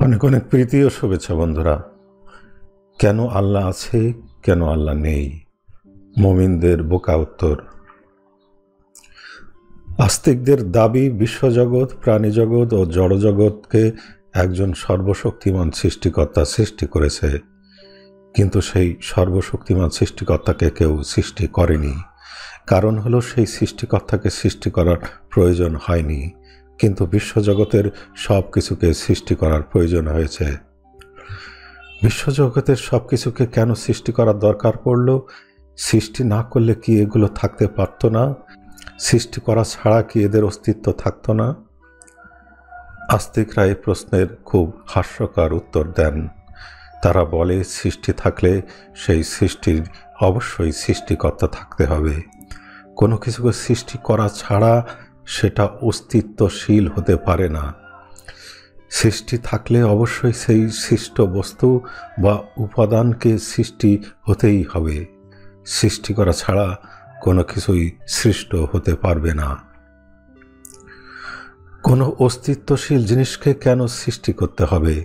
অনেক অনেক প্রীতি ও শুভেচ্ছা বন্ধুরা। কেন আল্লাহ আছে, কেন আল্লাহ নেই? মুমিনদের বোকা উত্তর। আস্তিকদের দাবি বিশ্বজগৎ, প্রাণীজগৎ ও জড়জগৎকে একজন সর্বশক্তিমান সৃষ্টিকর্তা সৃষ্টি করেছে, কিন্তু সেই সর্বশক্তিমান সৃষ্টিকর্তাকে কেউ সৃষ্টি করেনি। কারণ হলো সেই সৃষ্টিকর্তাকে সৃষ্টি করার প্রয়োজন হয়নি, কিন্তু বিশ্বজগতের সব কিছুকে সৃষ্টি করার প্রয়োজন হয়েছে। বিশ্বজগতের সব কিছুকে কেন সৃষ্টি করার দরকার পড়ল? সৃষ্টি না করলে কি এগুলো থাকতে পারত না? সৃষ্টি করা ছাড়া কি এদের অস্তিত্ব থাকত না? আস্তিকরা এই প্রশ্নের খুব হাস্যকর উত্তর দেন। তারা বলে, সৃষ্টি থাকলে সেই সৃষ্টির অবশ্যই সৃষ্টিকর্তা থাকতে হবে। কোনো কিছুকে সৃষ্টি করা ছাড়া সেটা অস্তিত্বশীল হতে পারে না। সৃষ্টি থাকলে অবশ্যই সেই সৃষ্ট বস্তু বা উপাদানকে সৃষ্টি হতেই হবে। সৃষ্টি করা ছাড়া কোনো কিছুই সৃষ্ট হতে পারবে না। কোনো অস্তিত্বশীল জিনিসকে কেন সৃষ্টি করতে হবে?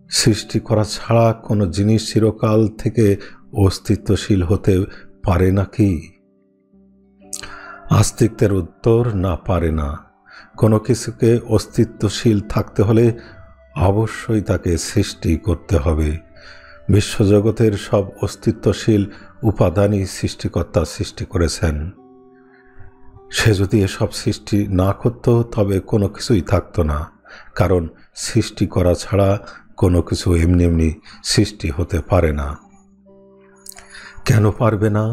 সৃষ্টি করা ছাড়া কোনো জিনিস চিরকাল থেকে অস্তিত্বশীল হতে পারে নাকি? আস্তিকদের উত্তর, না, পারে না। কোনো কিছুকে অস্তিত্বশীল থাকতে হলে অবশ্যই তাকে সৃষ্টি করতে হবে। বিশ্বজগতের সব অস্তিত্বশীল উপাদানই সৃষ্টিকর্তা সৃষ্টি করেছেন। সে যদি এসব সৃষ্টি না করত তবে কোনো কিছুই থাকতো না। কারণ সৃষ্টি করা ছাড়া কোনো কিছু এমনি এমনি সৃষ্টি হতে পারে না। কেন পারবে না?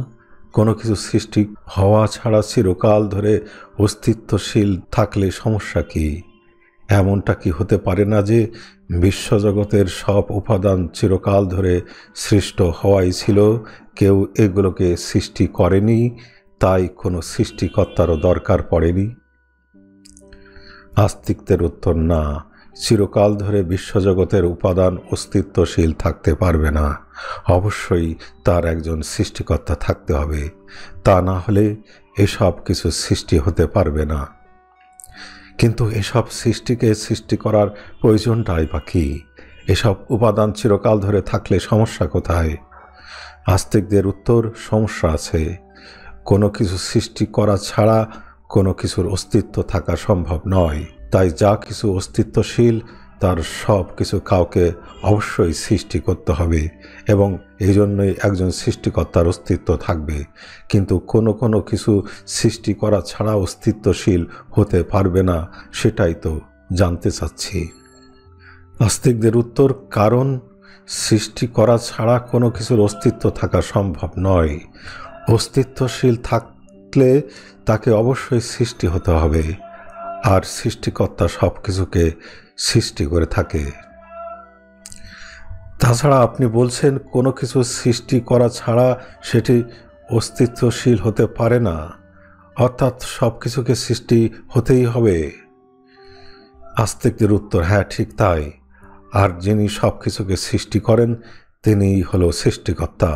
কোনো কিছু সৃষ্টি হওয়া ছাড়া চিরকাল ধরে অস্তিত্বশীল থাকলে সমস্যা কি? এমনটা কি হতে পারে না যে বিশ্বজগতের সব উপাদান চিরকাল ধরে সৃষ্ট হওয়াই ছিল, কেউ এগুলোকে সৃষ্টি করেনি, তাই কোনো সৃষ্টিকর্তারও দরকার পড়েনি? আস্তিকদের উত্তর, না, চিরকাল ধরে বিশ্বজগতের উপাদান অস্তিত্বশীল থাকতে পারবে না। অবশ্যই তার একজন সৃষ্টিকর্তা থাকতে হবে, তা না হলে এসব কিছু সৃষ্টি হতে পারবে না। কিন্তু এসব সৃষ্টিকে সৃষ্টি করার প্রয়োজনটাই বা কি? এসব উপাদান চিরকাল ধরে থাকলে সমস্যা কোথায়? আস্তিকদের উত্তর, সমস্যা আছে। কোনো কিছু সৃষ্টি করা ছাড়া কোনো কিছুর অস্তিত্ব থাকা সম্ভব নয়। তাই যা কিছু অস্তিত্বশীল তার সব কিছু কাউকে অবশ্যই সৃষ্টি করতে হবে, এবং এই জন্যই একজন সৃষ্টিকর্তার অস্তিত্ব থাকবে। কিন্তু কোনো কোনো কিছু সৃষ্টি করা ছাড়া অস্তিত্বশীল হতে পারবে না, সেটাই তো জানতে চাচ্ছি। আস্তিকদের উত্তর, কারণ সৃষ্টি করা ছাড়া কোনো কিছুর অস্তিত্ব থাকা সম্ভব নয়। অস্তিত্বশীল থাকলে তাকে অবশ্যই সৃষ্টি হতে হবে, আর সৃষ্টিকর্তা সব কিছুকে সৃষ্টি করে থাকে। তাছাড়া আপনি বলছেন কোনো কিছু সৃষ্টি করা ছাড়া সেটি অস্তিত্বশীল হতে পারে না, অর্থাৎ সব কিছুকে সৃষ্টি হতেই হবে। আস্তিকদের উত্তর, হ্যাঁ, ঠিক তাই। আর যিনি সব কিছুকে সৃষ্টি করেন তিনিই হলো সৃষ্টিকর্তা।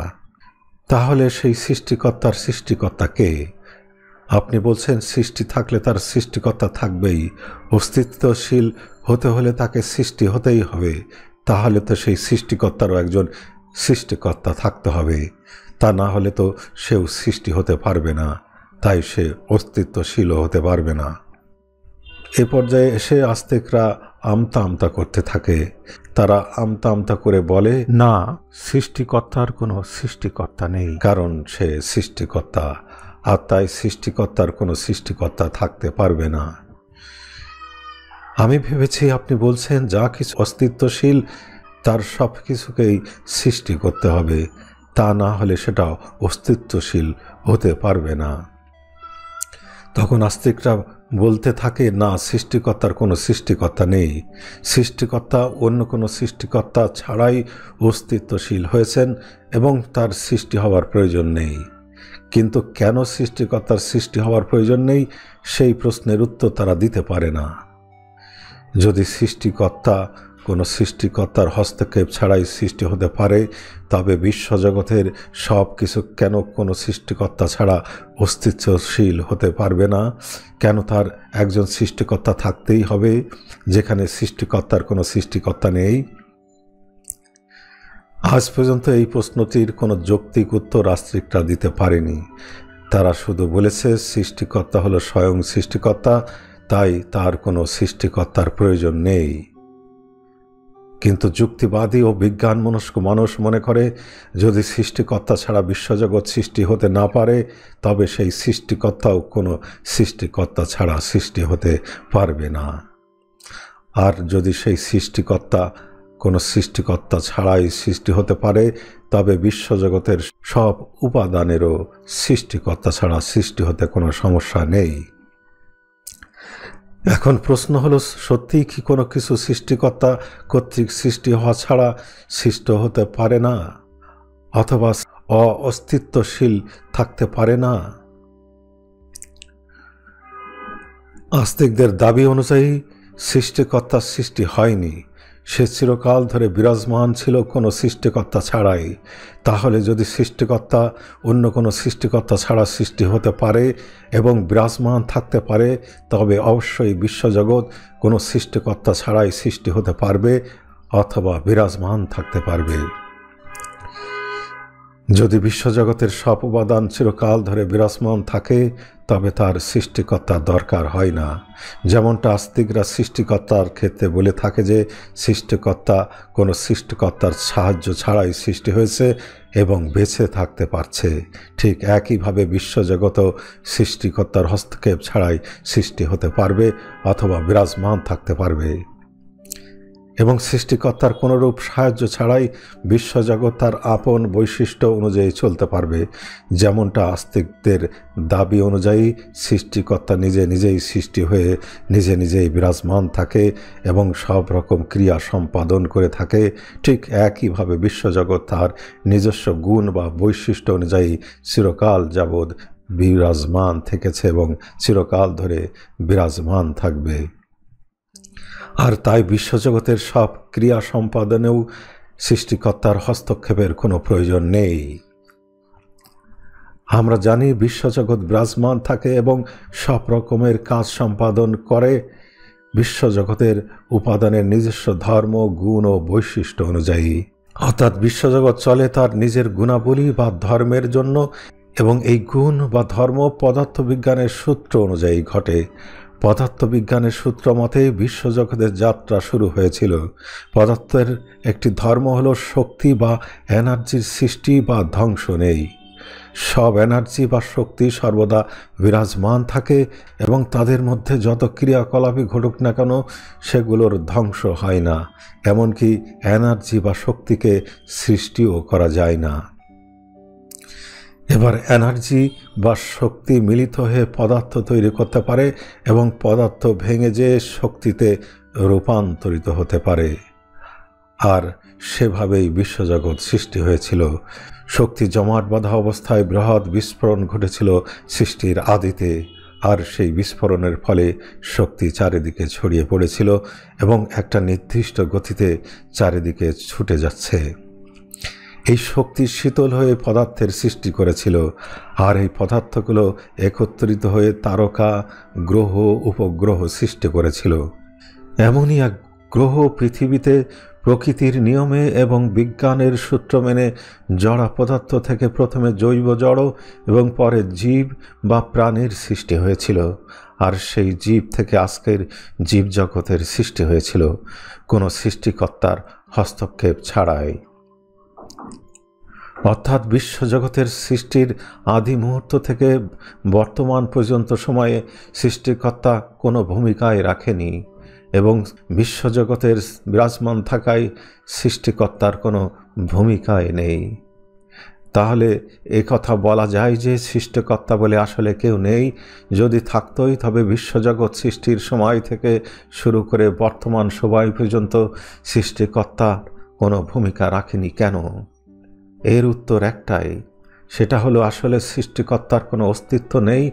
তাহলে সেই সৃষ্টিকর্তার সৃষ্টিকর্তা কে? আপনি বলছেন সৃষ্টি থাকলে তার সৃষ্টিকর্তা থাকবেই, অস্তিত্বশীল হতে হলে তাকে সৃষ্টি হতেই হবে। তাহলে তো সেই সৃষ্টিকর্তারও একজন সৃষ্টিকর্তা থাকতে হবে, তা না হলে তো সেও সৃষ্টি হতে পারবে না, তাই সে অস্তিত্বশীলও হতে পারবে না। এ পর্যায়ে এসে আস্তিকরা আমতা আমতা করতে থাকে। তারা আমতা আমতা করে বলে, না, সৃষ্টিকর্তার কোনো সৃষ্টিকর্তা নেই, কারণ সে সৃষ্টিকর্তা, আর তাই সৃষ্টিকর্তার কোনো সৃষ্টিকর্তা থাকতে পারবে না। আমি ভেবেছি আপনি বলছেন যা কিছু অস্তিত্বশীল তার সব কিছুকেই সৃষ্টি করতে হবে, তা না হলে সেটা অস্তিত্বশীল হতে পারবে না। তখন আস্তিকরা বলতে থাকে, না, সৃষ্টিকর্তার কোনো সৃষ্টিকর্তা নেই। সৃষ্টিকর্তা অন্য কোনো সৃষ্টিকর্তা ছাড়াই অস্তিত্বশীল হয়েছেন এবং তার সৃষ্টি হওয়ার প্রয়োজন নেই। কিন্তু কেন সৃষ্টিকর্তার সৃষ্টি হওয়ার প্রয়োজন নেই সেই প্রশ্নের উত্তর তারা দিতে পারে না। যদি সৃষ্টিকর্তা কোনো সৃষ্টিকর্তার হস্তক্ষেপ ছাড়াই সৃষ্টি হতে পারে, তবে বিশ্বজগতের সব কিছু কেন কোনো সৃষ্টিকর্তা ছাড়া অস্তিত্বশীল হতে পারবে না? কেন তার একজন সৃষ্টিকর্তা থাকতেই হবে যেখানে সৃষ্টিকর্তার কোনো সৃষ্টিকর্তা নেই? আজ পর্যন্ত এই প্রশ্নটির কোনো যৌক্তিক উত্তর আস্তিকরা দিতে পারেনি। তারা শুধু বলেছে সৃষ্টিকর্তা হলো স্বয়ং সৃষ্টিকর্তা, তাই তার কোনো সৃষ্টিকর্তার প্রয়োজন নেই। কিন্তু যুক্তিবাদী ও বিজ্ঞানমনস্ক মানুষ মনে করে যদি সৃষ্টিকর্তা ছাড়া বিশ্বজগৎ সৃষ্টি হতে না পারে, তবে সেই সৃষ্টিকর্তাও কোনো সৃষ্টিকর্তা ছাড়া সৃষ্টি হতে পারবে না। আর যদি সেই সৃষ্টিকর্তা কোনো সৃষ্টিকর্তা ছাড়াই সৃষ্টি হতে পারে, তবে বিশ্বজগতের সব উপাদানেরও সৃষ্টিকর্তা ছাড়া সৃষ্টি হতে কোনো সমস্যা নেই। এখন প্রশ্ন হলো, সত্যিই কি কোনো কিছু সৃষ্টিকর্তা কর্তৃক সৃষ্টি হওয়া ছাড়া সৃষ্ট হতে পারে না, অথবা অস্তিত্বশীল থাকতে পারে না? আস্তিকদের দাবি অনুযায়ী সৃষ্টিকর্তার সৃষ্টি হয়নি, সে চিরকাল ধরে বিরাজমান ছিল কোনো সৃষ্টিকর্তা ছাড়াই। তাহলে যদি সৃষ্টিকর্তা অন্য কোনো সৃষ্টিকর্তা ছাড়া সৃষ্টি হতে পারে এবং বিরাজমান থাকতে পারে, তবে অবশ্যই বিশ্বজগৎ কোনো সৃষ্টিকর্তা ছাড়াই সৃষ্টি হতে পারবে অথবা বিরাজমান থাকতে পারবে। যদি বিশ্বজগতের সব উপাদান চিরকাল ধরে বিরাজমান থাকে, তবে তার সৃষ্টিকর্তার দরকার হয় না। যেমনটা আস্তিকরা সৃষ্টিকর্তার ক্ষেত্রে বলে থাকে যে সৃষ্টিকর্তা কোনো সৃষ্টিকর্তার সাহায্য ছাড়াই সৃষ্টি হয়েছে এবং বেঁচে থাকতে পারছে, ঠিক একইভাবে বিশ্বজগতও সৃষ্টিকর্তার হস্তক্ষেপ ছাড়াই সৃষ্টি হতে পারবে অথবা বিরাজমান থাকতে পারবে, এবং সৃষ্টিকর্তার কোনোরূপ সাহায্য ছাড়াই বিশ্বজগৎ তার আপন বৈশিষ্ট্য অনুযায়ী চলতে পারবে। যেমনটা আস্তিকদের দাবি অনুযায়ী সৃষ্টিকর্তা নিজে নিজেই সৃষ্টি হয়ে নিজে নিজেই বিরাজমান থাকে এবং সব রকম ক্রিয়া সম্পাদন করে থাকে, ঠিক একইভাবে বিশ্বজগৎ তার নিজস্ব গুণ বা বৈশিষ্ট্য অনুযায়ী চিরকাল যাবৎ বিরাজমান থেকেছে এবং চিরকাল ধরে বিরাজমান থাকবে। আর তাই বিশ্বজগতের সব ক্রিয়া সম্পাদনেও সৃষ্টিকর্তার হস্তক্ষেপের কোনো প্রয়োজন নেই। আমরা জানি বিশ্বজগৎ বিরাজমান থাকে এবং সব রকমের কাজ সম্পাদন করে বিশ্বজগতের উপাদানের নিজস্ব ধর্ম, গুণ ও বৈশিষ্ট্য অনুযায়ী। অর্থাৎ বিশ্বজগৎ চলে তার নিজের গুণাবলী বা ধর্মের জন্য, এবং এই গুণ বা ধর্ম পদার্থবিজ্ঞানের সূত্র অনুযায়ী ঘটে। পদার্থবিজ্ঞানের সূত্র মতে বিশ্বজগতের যাত্রা শুরু হয়েছিল। পদার্থের একটি ধর্ম হলো শক্তি বা এনার্জির সৃষ্টি বা ধ্বংস নেই। সব এনার্জি বা শক্তি সর্বদা বিরাজমান থাকে এবং তাদের মধ্যে যত ক্রিয়াকলাপই ঘটুক না কেন সেগুলোর ধ্বংস হয় না, এমনকি এনার্জি বা শক্তিকে সৃষ্টিও করা যায় না। এবার এনার্জি বা শক্তি মিলিত হয়ে পদার্থ তৈরি করতে পারে এবং পদার্থ ভেঙে যে শক্তিতে রূপান্তরিত হতে পারে, আর সেভাবেই বিশ্বজগৎ সৃষ্টি হয়েছিল। শক্তি জমাট বাঁধা অবস্থায় বৃহৎ বিস্ফোরণ ঘটেছিল সৃষ্টির আদিতে, আর সেই বিস্ফোরণের ফলে শক্তি চারিদিকে ছড়িয়ে পড়েছিল এবং একটা নির্দিষ্ট গতিতে চারিদিকে ছুটে যাচ্ছে। এই শক্তি শীতল হয়ে পদার্থের সৃষ্টি করেছিল, আর এই পদার্থগুলো একত্রিত হয়ে তারকা, গ্রহ, উপগ্রহ সৃষ্টি করেছিল। এমনই এক গ্রহ পৃথিবীতে প্রকৃতির নিয়মে এবং বিজ্ঞানের সূত্র মেনে জড়া পদার্থ থেকে প্রথমে জৈব জড় এবং পরে জীব বা প্রাণীর সৃষ্টি হয়েছিল, আর সেই জীব থেকে আজকের জীবজগতের সৃষ্টি হয়েছিল কোনো সৃষ্টিকর্তার হস্তক্ষেপ ছাড়াই। অর্থাৎ বিশ্বজগতের সৃষ্টির আদি মুহূর্ত থেকে বর্তমান পর্যন্ত সময়ে সৃষ্টিকর্তা কোনো ভূমিকায় রাখেনি, এবং বিশ্বজগতের বিরাজমান থাকায় সৃষ্টিকর্তার কোনো ভূমিকায় নেই। তাহলে কথা বলা যায় যে সৃষ্টিকর্তা বলে আসলে কেউ নেই। যদি থাকতোই তবে বিশ্বজগৎ সৃষ্টির সময় থেকে শুরু করে বর্তমান সময় পর্যন্ত সৃষ্টিকর্তা কোনো ভূমিকা রাখেনি কেন? এর উত্তর একটাই, সেটা হলো আসলে সৃষ্টিকর্তার কোনো অস্তিত্ব নেই,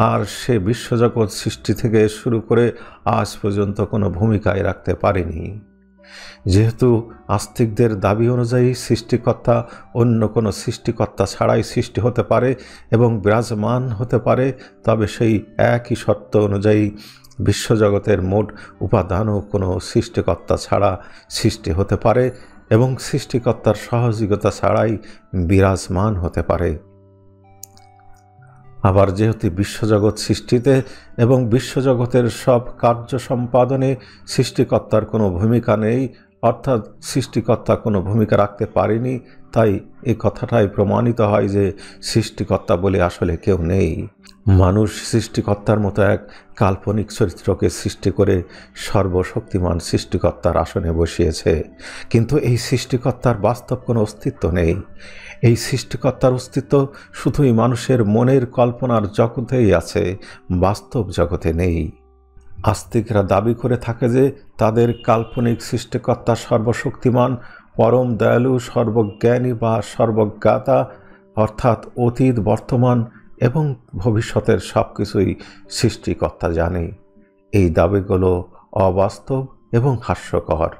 আর সে বিশ্বজগৎ সৃষ্টি থেকে শুরু করে আজ পর্যন্ত কোনো ভূমিকায় রাখতে পারেনি। যেহেতু আস্তিকদের দাবি অনুযায়ী সৃষ্টিকর্তা অন্য কোনো সৃষ্টিকর্তা ছাড়াই সৃষ্টি হতে পারে এবং বিরাজমান হতে পারে, তবে সেই একই শর্ত অনুযায়ী বিশ্বজগতের মোট উপাদানও কোনো সৃষ্টিকর্তা ছাড়া সৃষ্টি হতে পারে এবং সৃষ্টিকর্তার সহযোগিতা ছাড়াই বিরাজমান হতে পারে। আবার যেহেতু বিশ্বজগৎ সৃষ্টিতে এবং বিশ্বজগতের সব কার্য সম্পাদনে সৃষ্টিকর্তার কোনো ভূমিকা নেই, অর্থাৎ সৃষ্টিকর্তা কোনো ভূমিকা রাখতে পারেনি, তাই এই কথাটাই প্রমাণিত হয় যে সৃষ্টিকর্তা বলে আসলে কেউ নেই। মানুষ সৃষ্টিকর্তার মতো এক কাল্পনিক চরিত্রকে সৃষ্টি করে সর্বশক্তিমান সৃষ্টিকর্তার আসনে বসিয়েছে, কিন্তু এই সৃষ্টিকর্তার বাস্তব কোনো অস্তিত্ব নেই। এই সৃষ্টিকর্তার অস্তিত্ব শুধুই মানুষের মনের কল্পনার জগতেই আছে, বাস্তব জগতে নেই। আস্তিকরা দাবি করে থাকে যে তাদের কাল্পনিক সৃষ্টিকর্তা সর্বশক্তিমান, পরম দয়ালু, সর্বজ্ঞানী বা সর্বজ্ঞাতা, অর্থাৎ অতীত, বর্তমান এবং ভবিষ্যতের সব কিছুই সৃষ্টিকর্তা জানে। এই দাবিগুলো অবাস্তব এবং হাস্যকর।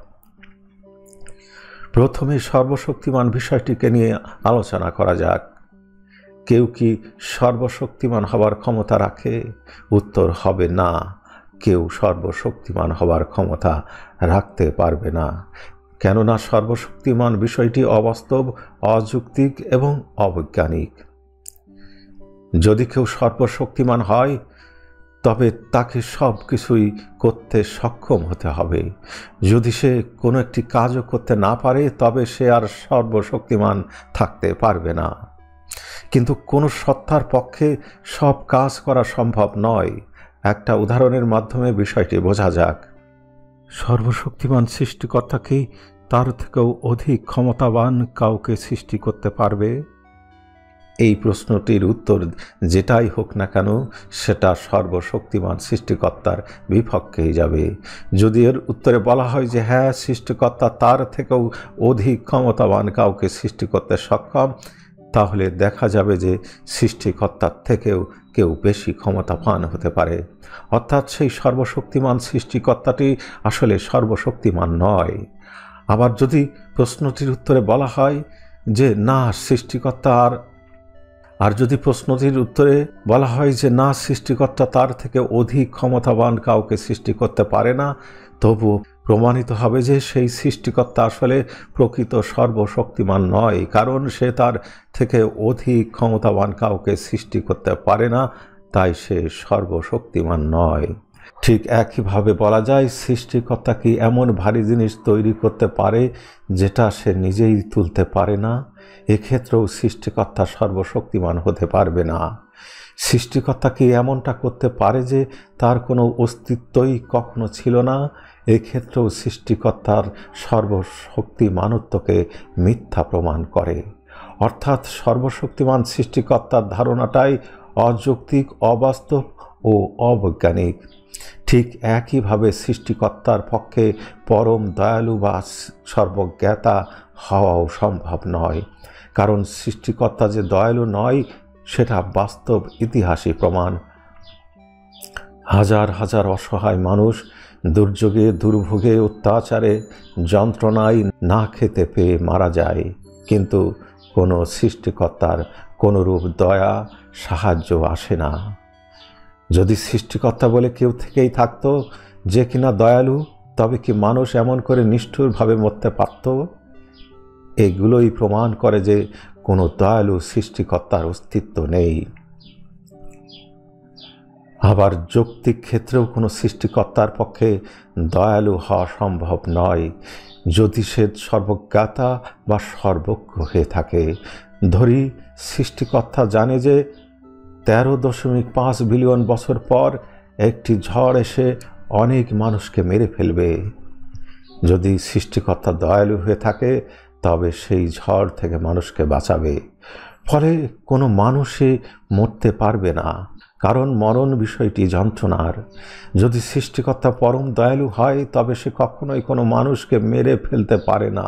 প্রথমে সর্বশক্তিমান বিষয়টিকে নিয়ে আলোচনা করা যাক। কেউ কি সর্বশক্তিমান হবার ক্ষমতা রাখে? উত্তর হবে না, কেউ সর্বশক্তিমান হবার ক্ষমতা রাখতে পারবে না, কেননা সর্বশক্তিমান বিষয়টি অবাস্তব, অযৌক্তিক এবং অবৈজ্ঞানিক। যদি কেউ সর্বশক্তিমান হয় তবে তাকে সব কিছুই করতে সক্ষম হতে হবে। যদি সে কোনো একটি কাজও করতে না পারে তবে সে আর সর্বশক্তিমান থাকতে পারবে না। কিন্তু কোনো সত্তার পক্ষে সব কাজ করা সম্ভব নয়। একটা উদাহরণের মাধ্যমে বিষয়টি বোঝা যাক। সর্বশক্তিমান সৃষ্টিকর্তা কি তার থেকেও অধিক ক্ষমতাবান কাউকে সৃষ্টি করতে পারবে? এই প্রশ্নটির উত্তর যেটাই হোক না কেন সেটা সর্বশক্তিমান সৃষ্টিকর্তার বিপক্ষেই যাবে। যদি এর উত্তরে বলা হয় যে হ্যাঁ, সৃষ্টিকর্তা তার থেকেও অধিক ক্ষমতাবান কাউকে সৃষ্টি করতে সক্ষম, তাহলে দেখা যাবে যে সৃষ্টিকর্তার থেকেও কেউ বেশি ক্ষমতাবান হতে পারে, অর্থাৎ সেই সর্বশক্তিমান সৃষ্টিকর্তাটি আসলে সর্বশক্তিমান নয়। আবার যদি প্রশ্নটির উত্তরে বলা হয় যে না, সৃষ্টিকর্তা যদি প্রশ্নটির উত্তরে বলা হয় যে না, সৃষ্টিকর্তা তার থেকে অধিক ক্ষমতাবান কাউকে সৃষ্টি করতে পারে না, তবুও প্রমাণিত হবে যে সেই সৃষ্টিকর্তা আসলে প্রকৃত সর্বশক্তিমান নয়, কারণ সে তার থেকে অধিক ক্ষমতাবান কাউকে সৃষ্টি করতে পারে না, তাই সে সর্বশক্তিমান নয়। ঠিক একইভাবে বলা যায়, সৃষ্টিকর্তা কি এমন ভারী জিনিস তৈরি করতে পারে যেটা সে নিজেই তুলতে পারে না? এক্ষেত্রেও সৃষ্টিকর্তা সর্বশক্তিমান হতে পারবে না। সৃষ্টিকর্তা কি এমনটা করতে পারে যে তার কোনো অস্তিত্বই কখনো ছিল না? এক্ষেত্রেও সৃষ্টিকর্তার সর্বশক্তিমানত্বকে মিথ্যা প্রমাণ করে। অর্থাৎ সর্বশক্তিমান সৃষ্টিকর্তার ধারণাটাই অযৌক্তিক, অবাস্তব ও অবৈজ্ঞানিক। ঠিক একইভাবে সৃষ্টিকর্তার পক্ষে পরম দয়ালু বা সর্বজ্ঞাতা হওয়াও সম্ভব নয়, কারণ সৃষ্টিকর্তা যে দয়ালু নয় সেটা বাস্তব ইতিহাসই প্রমাণ। হাজার হাজার অসহায় মানুষ দুর্যোগে, দুর্ভোগে, অত্যাচারে, যন্ত্রণায় না খেতে পেয়ে মারা যায়, কিন্তু কোনো সৃষ্টিকর্তার কোনোরূপ দয়া, সাহায্য আসে না। যদি সৃষ্টিকর্তা বলে কেউ থেকেই থাকতো যে কিনা দয়ালু, তবে কি মানুষ এমন করে নিষ্ঠুরভাবে মরতে পারত? এগুলোই প্রমাণ করে যে কোনো দয়ালু সৃষ্টিকর্তার অস্তিত্ব নেই। আবার যৌক্তিক ক্ষেত্রেও কোনো সৃষ্টিকর্তার পক্ষে দয়ালু হওয়া সম্ভব নয় যদি সে সর্বজ্ঞাতা বা সর্বজ্ঞ হয়ে থাকে। ধরি সৃষ্টিকর্তা জানে যে 13.5 বিলিয়ন বছর পর একটি ঝড় এসে অনেক মানুষকে মেরে ফেলবে। যদি সৃষ্টিকর্তা দয়ালু হয়ে থাকে তবে সেই ঝড় থেকে মানুষকে বাঁচাবে, ফলে কোনো মানুষই মরতে পারবে না, কারণ মরণ বিষয়টি যন্ত্রণার। যদি সৃষ্টিকর্তা পরম দয়ালু হয় তবে সে কখনোই কোনো মানুষকে মেরে ফেলতে পারে না।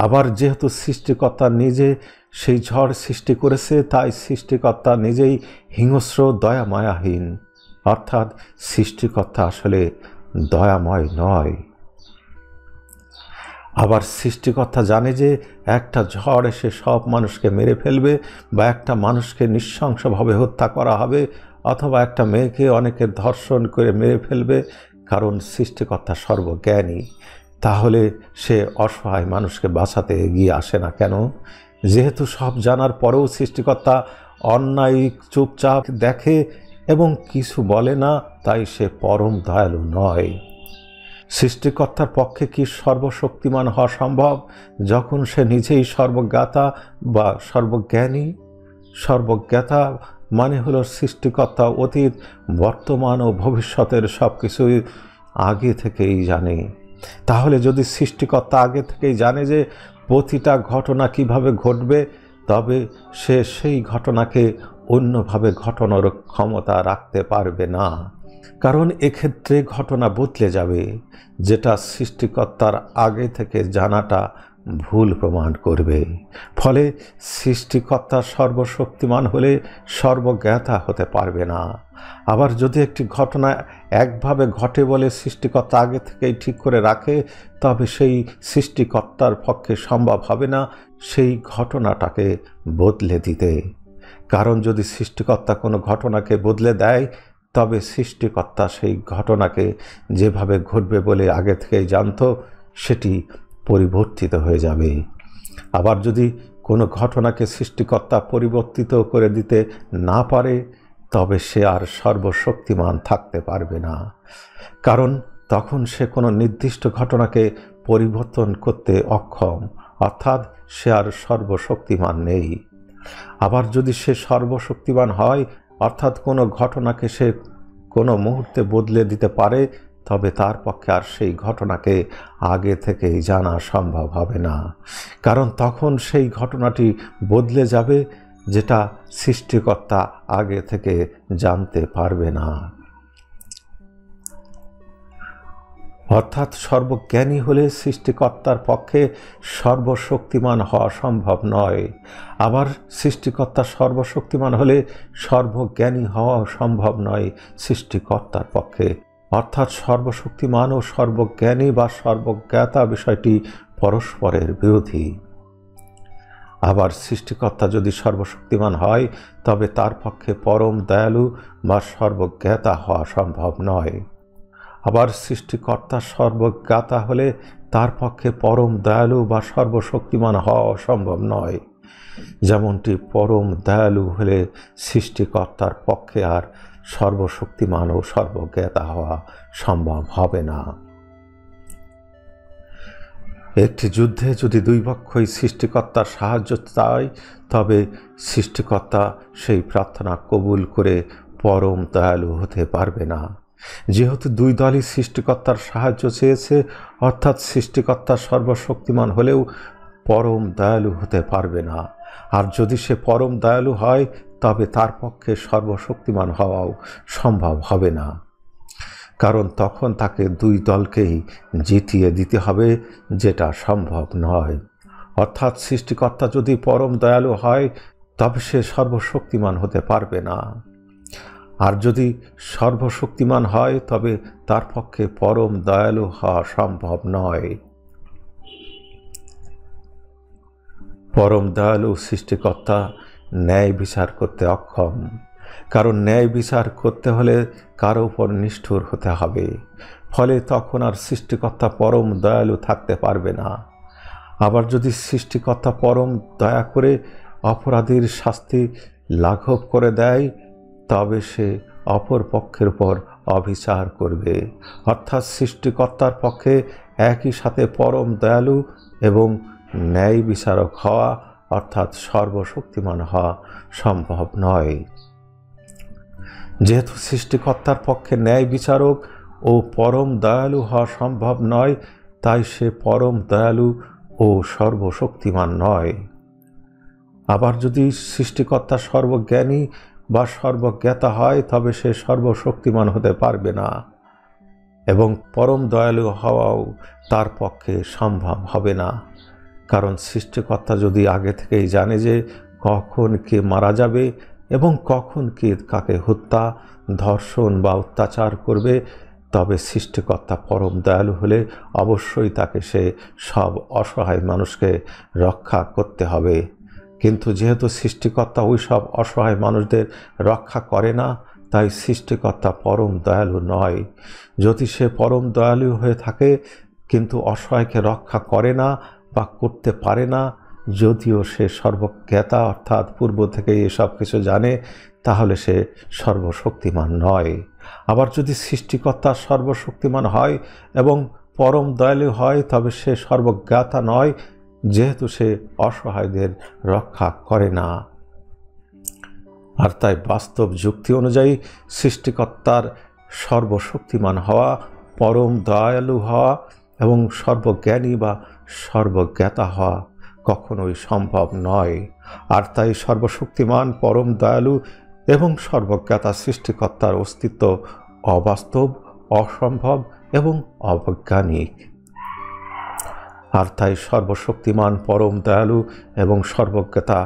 আবার যেহেতু সৃষ্টিকর্তা নিজে সেই ঝড় সৃষ্টি করেছে, তাই সৃষ্টিকর্তা নিজেই হিংস্র, দয়ামায়াহীন, অর্থাৎ সৃষ্টিকর্তা আসলে দয়াময় নয়। আবার সৃষ্টিকর্তা জানে যে একটা ঝড় এসে সব মানুষকে মেরে ফেলবে, বা একটা মানুষকে নৃশংসভাবে হত্যা করা হবে, অথবা একটা মেয়েকে অনেকে ধর্ষণ করে মেরে ফেলবে। কারণ সৃষ্টিকর্তা সর্বজ্ঞানী। তাহলে সে অসহায় মানুষকে বাঁচাতে এগিয়ে আসে না কেন? যেহেতু সব জানার পরেও সৃষ্টিকর্তা অন্যায় চুপচাপ দেখে এবং কিছু বলে না, তাই সে পরম দয়ালু নয়। সৃষ্টিকর্তার পক্ষে কি সর্বশক্তিমান হওয়া সম্ভব যখন সে নিজেই সর্বজ্ঞাতা বা সর্বজ্ঞানী? সর্বজ্ঞাতা মানে হলো সৃষ্টিকর্তা অতীত, বর্তমান ও ভবিষ্যতের সব কিছুই আগে থেকেই জানে। তাহলে যদি সৃষ্টিকর্তা আগে থেকেই জানে যে প্রতিটা ঘটনা কিভাবে ঘটবে, তবে সে সেই ঘটনাকে অন্যভাবে ঘটানোর ক্ষমতা রাখতে পারবে না। কারণ এক্ষেত্রে ঘটনা বদলে যাবে, যেটা সৃষ্টিকর্তার আগে থেকে জানাটা ভুল প্রমাণ করবে। ফলে সৃষ্টিকর্তা সর্বশক্তিমান হলে সর্বজ্ঞাতা হতে পারবে না। আবার যদি একটি ঘটনা একভাবে ঘটে বলে সৃষ্টিকর্তা আগে থেকেই ঠিক করে রাখে, তবে সেই সৃষ্টিকর্তার পক্ষে সম্ভব হবে না সেই ঘটনাটাকে বদলে দিতে। কারণ যদি সৃষ্টিকর্তা কোনো ঘটনাকে বদলে দেয়, তবে সৃষ্টিকর্তা সেই ঘটনাকে যেভাবে ঘটবে বলে আগে থেকেই জানতো, সেটি পরিবর্তিত হয়ে যাবে। আবার যদি কোনো ঘটনাকে সৃষ্টিকর্তা পরিবর্তিত করে দিতে না পারে, তবে সে আর সর্বশক্তিমান থাকতে পারবে না। কারণ তখন সে কোনো নির্দিষ্ট ঘটনাকে পরিবর্তন করতে অক্ষম, অর্থাৎ সে আর সর্বশক্তিমান নেই। আবার যদি সে সর্বশক্তিমান হয়, অর্থাৎ কোনো ঘটনাকে সে কোনো মুহূর্তে বদলে দিতে পারে, তবে তার পক্ষে আর সেই ঘটনাকে আগে থেকেই জানা সম্ভব হবে না। কারণ তখন সেই ঘটনাটি বদলে যাবে, যেটা সৃষ্টিকর্তা আগে থেকে জানতে পারবে না। অর্থাৎ সর্বজ্ঞানী হলে সৃষ্টিকর্তার পক্ষে সর্বশক্তিমান হওয়া সম্ভব নয়। আবার সৃষ্টিকর্তা সর্বশক্তিমান হলে সর্বজ্ঞানী হওয়া সম্ভব নয় সৃষ্টিকর্তার পক্ষে। অর্থাৎ সর্বশক্তিমান ও সর্বজ্ঞানী বা সর্বজ্ঞাতা বিষয়টি পরস্পরের বিরোধী। আবার সৃষ্টিকর্তা যদি সর্বশক্তিমান হয়, তবে তার পক্ষে পরম দয়ালু বা সর্বজ্ঞাতা হওয়া সম্ভব নয়। আবার সৃষ্টিকর্তা সর্বজ্ঞাতা হলে তার পক্ষে পরম দয়ালু বা সর্বশক্তিমান হওয়া সম্ভব নয়। যেমনটি পরম দয়ালু হলে সৃষ্টিকর্তার পক্ষে আর সর্বশক্তিমান ও সর্বজ্ঞাতা হওয়া সম্ভব হবে না। একটি যুদ্ধে যদি দুই পক্ষই সৃষ্টিকর্তার সাহায্য চায়, তবে সৃষ্টিকর্তা সেই প্রার্থনা কবুল করে পরম দয়ালু হতে পারবে না। যেহেতু দুই দলই সৃষ্টিকর্তার সাহায্য চেয়েছে, অর্থাৎ সৃষ্টিকর্তা সর্বশক্তিমান হলেও পরম দয়ালু হতে পারবে না। আর যদি সে পরম দয়ালু হয়, তবে তার পক্ষে সর্বশক্তিমান হওয়াও সম্ভব হবে না। কারণ তখন তাকে দুই দলকেই জিতিয়ে দিতে হবে, যেটা সম্ভব নয়। অর্থাৎ সৃষ্টিকর্তা যদি পরম দয়ালু হয়, তবে সে সর্বশক্তিমান হতে পারবে না। আর যদি সর্বশক্তিমান হয়, তবে তার পক্ষে পরম দয়ালু হওয়া সম্ভব নয়। পরম দয়ালু সৃষ্টিকর্তা ন্যায় বিচার করতে অক্ষম। কারণ ন্যায় বিচার করতে হলে কারো উপর নিষ্ঠুর হতে হবে। ফলে তখন আর সৃষ্টিকর্তা পরম দয়ালু থাকতে পারবে না। আবার যদি সৃষ্টিকর্তা পরম দয়া করে অপরাধীর শাস্তি লাঘব করে দেয়, তবে সে অপর পক্ষের উপর অবিচার করবে। অর্থাৎ সৃষ্টিকর্তার পক্ষে একই সাথে পরম দয়ালু এবং ন্যায় বিচারক হওয়া, অর্থাৎ সর্বশক্তিমান হওয়া সম্ভব নয়। যেহেতু সৃষ্টিকর্তার পক্ষে ন্যায় বিচারক ও পরম দয়ালু হওয়া সম্ভব নয়, তাই সে পরম দয়ালু ও সর্বশক্তিমান নয়। আবার যদি সৃষ্টিকর্তা সর্বজ্ঞানী বা সর্বজ্ঞাতা হয়, তবে সে সর্বশক্তিমান হতে পারবে না এবং পরম দয়ালু হওয়াও তার পক্ষে সম্ভব হবে না। কারণ সৃষ্টিকর্তা যদি আগে থেকেই জানে যে কখন কে মারা যাবে এবং কখন কে কাকে হত্যা, ধর্ষণ বা অত্যাচার করবে, তবে সৃষ্টিকর্তা পরম দয়ালু হলে অবশ্যই তাকে সে সব অসহায় মানুষকে রক্ষা করতে হবে। কিন্তু যেহেতু সৃষ্টিকর্তা ওই সব অসহায় মানুষদের রক্ষা করে না, তাই সৃষ্টিকর্তা পরম দয়ালু নয়। যদি সে পরম দয়ালু হয়ে থাকে কিন্তু অসহায়কে রক্ষা করে না বা করতে পারে না, যদিও সে সর্বজ্ঞাতা অর্থাৎ পূর্ব থেকেই এসব কিছু জানে, তাহলে সে সর্বশক্তিমান নয়। আবার যদি সৃষ্টিকর্তা সর্বশক্তিমান হয় এবং পরম দয়ালু হয়, তবে সে সর্বজ্ঞাতা নয়, যেহেতু সে অসহায়দের রক্ষা করে না। আর তাই বাস্তব যুক্তি অনুযায়ী সৃষ্টিকর্তার সর্বশক্তিমান হওয়া, পরম দয়ালু হওয়া এবং সর্বজ্ঞানী বা সর্বজ্ঞাতা হওয়া কখনোই সম্ভব নয়। আর তাই সর্বশক্তিমান, পরম দয়ালু এবং সর্বজ্ঞাতা সৃষ্টিকর্তার অস্তিত্ব অবাস্তব, অসম্ভব এবং অবৈজ্ঞানিক। আর তাই সর্বশক্তিমান, পরম দয়ালু এবং সর্বজ্ঞতা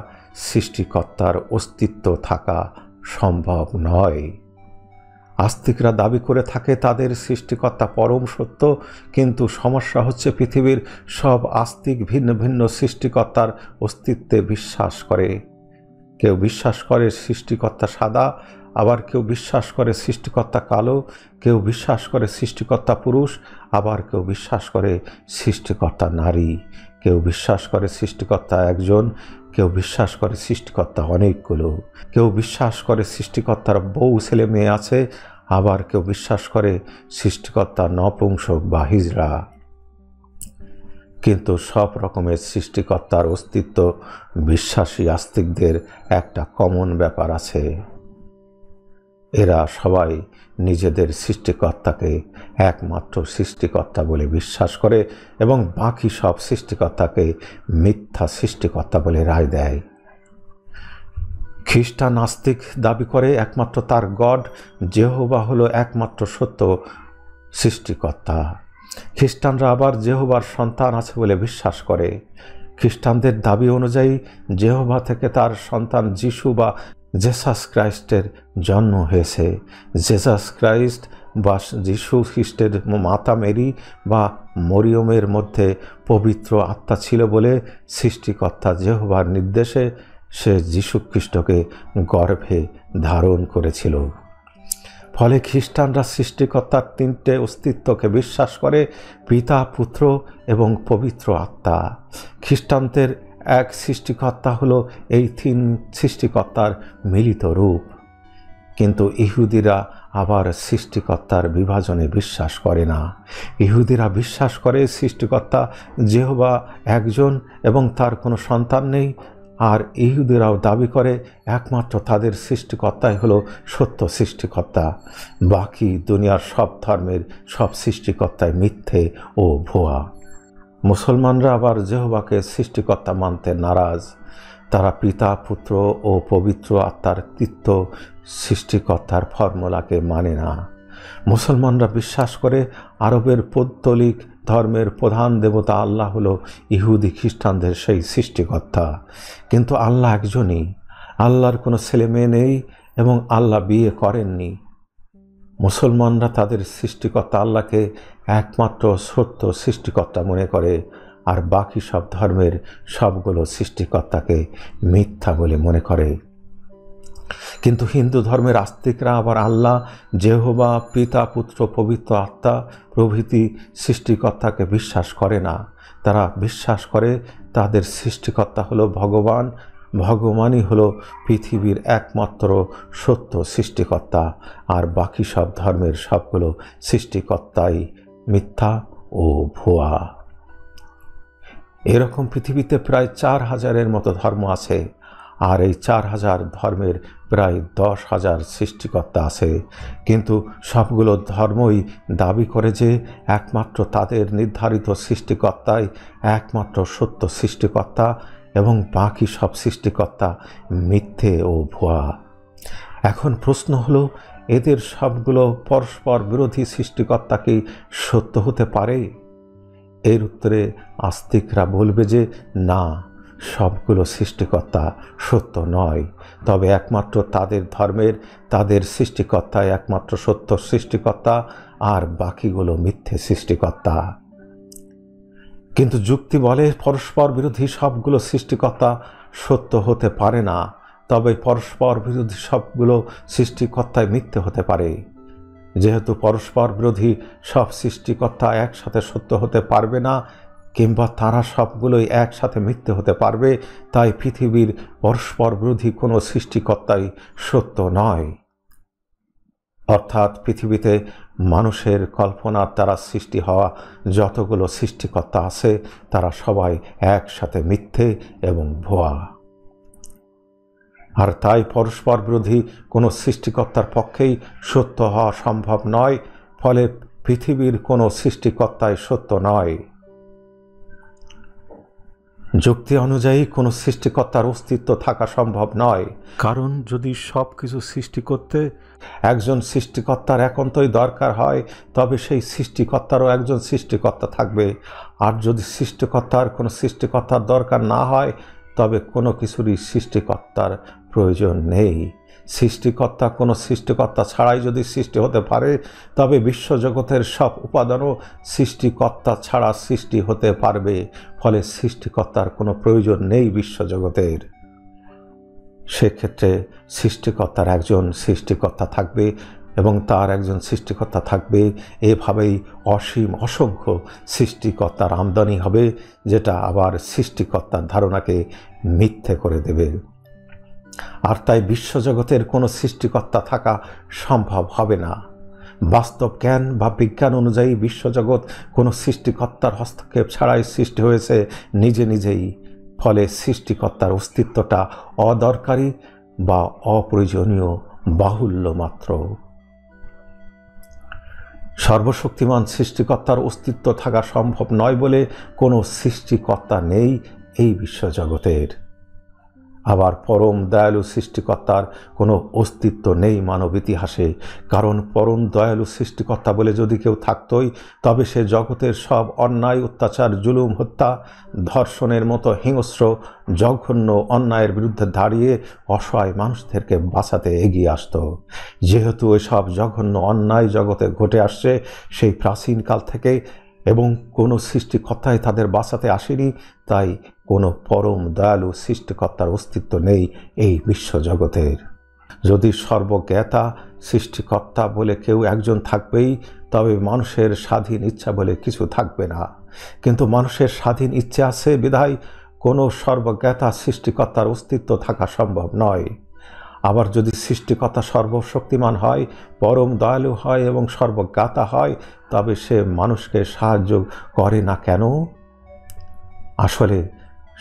সৃষ্টিকর্তার অস্তিত্ব থাকা সম্ভব নয়। আস্তিকরা দাবি করে থাকে তাদের সৃষ্টিকর্তা পরম সত্য, কিন্তু সমস্যা হচ্ছে পৃথিবীর সব আস্তিক ভিন্ন ভিন্ন সৃষ্টিকর্তার অস্তিত্বে বিশ্বাস করে। কেউ বিশ্বাস করে সৃষ্টিকর্তা সাদা, আবার কেউ বিশ্বাস করে সৃষ্টিকর্তা কালো, কেউ বিশ্বাস করে সৃষ্টিকর্তা পুরুষ, আবার কেউ বিশ্বাস করে সৃষ্টিকর্তা নারী, কেউ বিশ্বাস করে সৃষ্টিকর্তা একজন, কেউ বিশ্বাস করে সৃষ্টিকর্তা অনেকগুলো, কেউ বিশ্বাস করে সৃষ্টিকর্তার বহু ছেলে মেয়ে আছে, আবার কেউ বিশ্বাস করে সৃষ্টিকর্তা নপুংসক বা হিজড়া। কিন্তু সব রকমের সৃষ্টিকর্তার অস্তিত্ব বিশ্বাসী আস্তিকদের একটা কমন ব্যাপার আছে। এরা সবাই নিজেদের সৃষ্টিকর্তাকে একমাত্র সৃষ্টিকর্তা বলে বিশ্বাস করে এবং বাকি সব সৃষ্টিকর্তাকে মিথ্যা সৃষ্টিকর্তা বলে রায় দেয়। খ্রিস্টান নাস্তিক দাবি করে একমাত্র তার গড যেহোবা হলো একমাত্র সত্য সৃষ্টিকর্তা। খ্রিস্টানরা আবার যেহোবার সন্তান আছে বলে বিশ্বাস করে। খ্রিস্টানদের দাবি অনুযায়ী যেহোবা থেকে তার সন্তান যিশু বা জেসাস ক্রাইস্টের জন্ম হয়েছে। জেসাস ক্রাইস্ট বা যিশু খ্রিস্টের মাতা মেরি বা মরিয়মের মধ্যে পবিত্র আত্মা ছিল বলে সৃষ্টিকর্তা যেহোবার নির্দেশে সে যীশু খ্রিস্টকে গর্ভে ধারণ করেছিল। ফলে খ্রিস্টানরা সৃষ্টিকর্তার তিনটে অস্তিত্বকে বিশ্বাস করে: পিতা, পুত্র এবং পবিত্র আত্মা। খ্রিস্টানদের এক সৃষ্টিকর্তা হলো এই তিন সৃষ্টিকর্তার মিলিত রূপ। কিন্তু ইহুদিরা আবার সৃষ্টিকর্তার বিভাজনে বিশ্বাস করে না। ইহুদিরা বিশ্বাস করে সৃষ্টিকর্তা যেহোবা একজন এবং তার কোনো সন্তান নেই। আর ইহুদিরাও দাবি করে একমাত্র তাদের সৃষ্টিকর্তাই হলো সত্য সৃষ্টিকর্তা। বাকি দুনিয়ার সব ধর্মের সব সৃষ্টিকর্তাই মিথ্যে ও ভুয়া। মুসলমানরা আবার যেহোবাকে সৃষ্টিকর্তা মানতে নারাজ। তারা পিতা, পুত্র ও পবিত্র আত্মার তৃতীয় সৃষ্টিকর্তার ফর্মুলাকে মানে না। মুসলমানরা বিশ্বাস করে আরবের পৌত্তলিক ধর্মের প্রধান দেবতা আল্লাহ হলো ইহুদি খ্রিস্টানদের সেই সৃষ্টিকর্তা। কিন্তু আল্লাহ একজনই। আল্লাহর কোনো ছেলে মেয়ে নেই এবং আল্লাহ বিয়ে করেননি। মুসলমানরা তাদের সৃষ্টিকর্তা আল্লাহকে একমাত্র সত্য সৃষ্টিকর্তা মনে করে, আর বাকি সব ধর্মের সবগুলো সৃষ্টিকর্তাকে মিথ্যা বলে মনে করে। কিন্তু হিন্দু ধর্মের আস্তিকরা আবার আল্লাহ, যেহোবা, পিতা, পুত্র, পবিত্র আত্মা প্রভৃতি সৃষ্টিকর্তাকে বিশ্বাস করে না। তারা বিশ্বাস করে তাদের সৃষ্টিকর্তা হলো ভগবান। ভগবানই হলো পৃথিবীর একমাত্র সত্য সৃষ্টিকর্তা, আর বাকি সব ধর্মের সবগুলো সৃষ্টিকর্তাই মিথ্যা ও ভুয়া। এরকম পৃথিবীতে প্রায় 4000-এর মতো ধর্ম আছে, আর এই 4000 ধর্মের প্রায় 10,000 সৃষ্টিকর্তা আছে। কিন্তু সবগুলো ধর্মই দাবি করে যে একমাত্র তাদের নির্ধারিত সৃষ্টিকর্তাই একমাত্র সত্য সৃষ্টিকর্তা এবং বাকি সব সৃষ্টিকর্তা মিথ্যে ও ভুয়া। এখন প্রশ্ন হলো, এদের সবগুলো পরস্পর বিরোধী সৃষ্টিকর্তা কি সত্য হতে পারে? এর উত্তরে আস্তিকরা বলবে যে না, সবগুলো সৃষ্টিকর্তা সত্য নয়। তবে একমাত্র তাদের ধর্মের তাদের সৃষ্টিকর্তাই একমাত্র সত্য সৃষ্টিকর্তা, আর বাকিগুলো মিথ্যে সৃষ্টিকর্তা। কিন্তু যুক্তি বলে পরস্পর বিরোধী সবগুলো সৃষ্টিকর্তা সত্য হতে পারে না, তবে পরস্পর বিরোধী সবগুলো সৃষ্টিকর্তাই মিথ্যে হতে পারে। যেহেতু পরস্পর বিরোধী সব সৃষ্টিকর্তা একসাথে সত্য হতে পারবে না, কিংবা তারা সবগুলোই একসাথে মিথ্যে হতে পারবে, তাই পৃথিবীর পরস্পর বিরোধী কোনো সৃষ্টিকর্তাই সত্য নয়। অর্থাৎ পৃথিবীতে মানুষের কল্পনার দ্বারা সৃষ্টি হওয়া যতগুলো সৃষ্টিকর্তা আছে তারা সবাই একসাথে মিথ্যে এবং ভুয়া। আর তাই পরস্পর বিরোধী কোনো সৃষ্টিকর্তার পক্ষেই সত্য হওয়া সম্ভব নয়, ফলে পৃথিবীর কোনো সৃষ্টিকর্তাই সত্য নয়। যুক্তি অনুযায়ী কোনো সৃষ্টিকর্তার অস্তিত্ব থাকা সম্ভব নয়, কারণ যদি সব কিছু সৃষ্টি করতে একজন সৃষ্টিকর্তার একান্তই দরকার হয়, তবে সেই সৃষ্টিকর্তারও একজন সৃষ্টিকর্তা থাকবে। আর যদি কোনো সৃষ্টিকর্তার দরকার না হয়, তবে কোনো কিছুরই সৃষ্টিকর্তার প্রয়োজন নেই। কোনো সৃষ্টিকর্তা ছাড়াই যদি সৃষ্টি হতে পারে, তবে বিশ্বজগতের সব উপাদানও সৃষ্টিকর্তা ছাড়া সৃষ্টি হতে পারবে। ফলে সৃষ্টিকর্তার কোনো প্রয়োজন নেই বিশ্বজগতের। সেক্ষেত্রে সৃষ্টিকর্তার একজন সৃষ্টিকর্তা থাকবে এবং তার একজন সৃষ্টিকর্তা থাকবে। এভাবেই অসীম অসংখ্য সৃষ্টিকর্তার আমদানি হবে, যেটা আবার সৃষ্টিকর্তার ধারণাকে মিথ্যে করে দেবে। আর তাই বিশ্বজগতের কোনো সৃষ্টিকর্তা থাকা সম্ভব হবে না। বাস্তব জ্ঞান বা বিজ্ঞান অনুযায়ী বিশ্বজগৎ কোনো সৃষ্টিকর্তার হস্তক্ষেপ ছাড়াই সৃষ্টি হয়েছে নিজে নিজেই। ফলে সৃষ্টিকর্তার অস্তিত্বটা অদরকারি বা অপ্রয়োজনীয় বাহুল্য মাত্র। সর্বশক্তিমান সৃষ্টিকর্তার অস্তিত্ব থাকা সম্ভব নয় বলে কোনো সৃষ্টিকর্তা নেই এই বিশ্বজগতের। আবার পরম দয়ালু সৃষ্টিকর্তার কোনো অস্তিত্ব নেই মানব ইতিহাসে, কারণ পরম দয়ালু সৃষ্টিকর্তা বলে যদি কেউ থাকতই, তবে সে জগতের সব অন্যায়, অত্যাচার, জুলুম, হত্যা, ধর্ষণের মতো হিংস্র জঘন্য অন্যায়ের বিরুদ্ধে দাঁড়িয়ে অসহায় মানুষদেরকে বাঁচাতে এগিয়ে আসত। যেহেতু এসব জঘন্য অন্যায় জগতে ঘটে আসছে সেই প্রাচীনকাল থেকে, এবং কোনো সৃষ্টিকর্তাই তাদের বাঁচাতে আসেনি, তাই কোনো পরম দয়ালু সৃষ্টিকর্তার অস্তিত্ব নেই এই বিশ্বজগতের। যদি সর্বজ্ঞাতা সৃষ্টিকর্তা বলে কেউ একজন থাকবেই, তবে মানুষের স্বাধীন ইচ্ছা বলে কিছু থাকবে না। কিন্তু মানুষের স্বাধীন ইচ্ছে আছে বিধায় কোনো সর্বজ্ঞাতা সৃষ্টিকর্তার অস্তিত্ব থাকা সম্ভব নয়। আবার যদি সৃষ্টিকর্তা সর্বশক্তিমান হয়, পরম দয়ালু হয় এবং সর্বজ্ঞাতা হয়, তবে সে মানুষকে সাহায্য করে না কেন? আসলে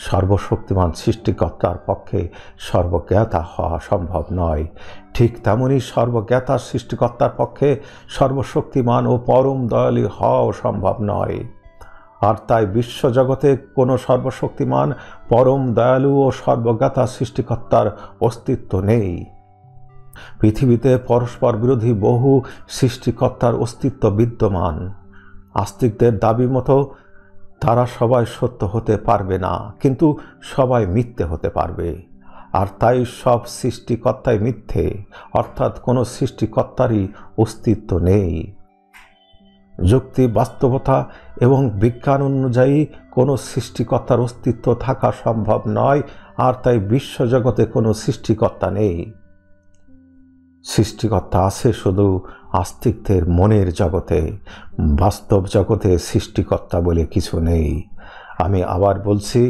সর্বশক্তিমান সৃষ্টিকর্তার পক্ষে সর্বজ্ঞাতা হওয়া সম্ভব নয়। ঠিক তেমনি সর্বজ্ঞাতা সৃষ্টিকর্তার পক্ষে সর্বশক্তিমান ও পরম দয়ালু হওয়াও সম্ভব নয়। আর তাই বিশ্বজগতে কোনো সর্বশক্তিমান, পরম দয়ালু ও সর্বজ্ঞাতা সৃষ্টিকর্তার অস্তিত্ব নেই। পৃথিবীতে পরস্পর বিরোধী বহু সৃষ্টিকর্তার অস্তিত্ব বিদ্যমান। আস্তিকদের দাবি মতো তারা সবাই সত্য হতে পারবে না, কিন্তু সবাই মিথ্যে হতে পারবে। আর তাই সব সৃষ্টিকর্তাই মিথ্যে, অর্থাৎ কোনো সৃষ্টিকর্তারই অস্তিত্ব নেই। যুক্তি, বাস্তবতা এবং বিজ্ঞান অনুযায়ী কোনো সৃষ্টিকর্তার অস্তিত্ব থাকা সম্ভব নয়, আর তাই বিশ্বজগতে কোনো সৃষ্টিকর্তা নেই। সৃষ্টিকর্তা আছে শুধু আস্তিকদের মনের জগতে। বাস্তব জগতে সৃষ্টিকর্তা বলে কিছু নেই। আমি আবার বলছি,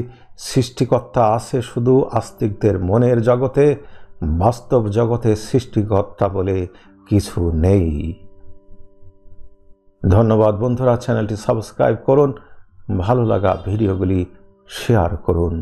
সৃষ্টিকর্তা আছে শুধু আস্তিকদের মনের জগতে। বাস্তব জগতে সৃষ্টিকর্তা বলে কিছু নেই। ধন্যবাদ বন্ধুরা, চ্যানেলটি সাবস্ক্রাইব করুন, ভালো লাগা ভিডিওগুলি শেয়ার করুন।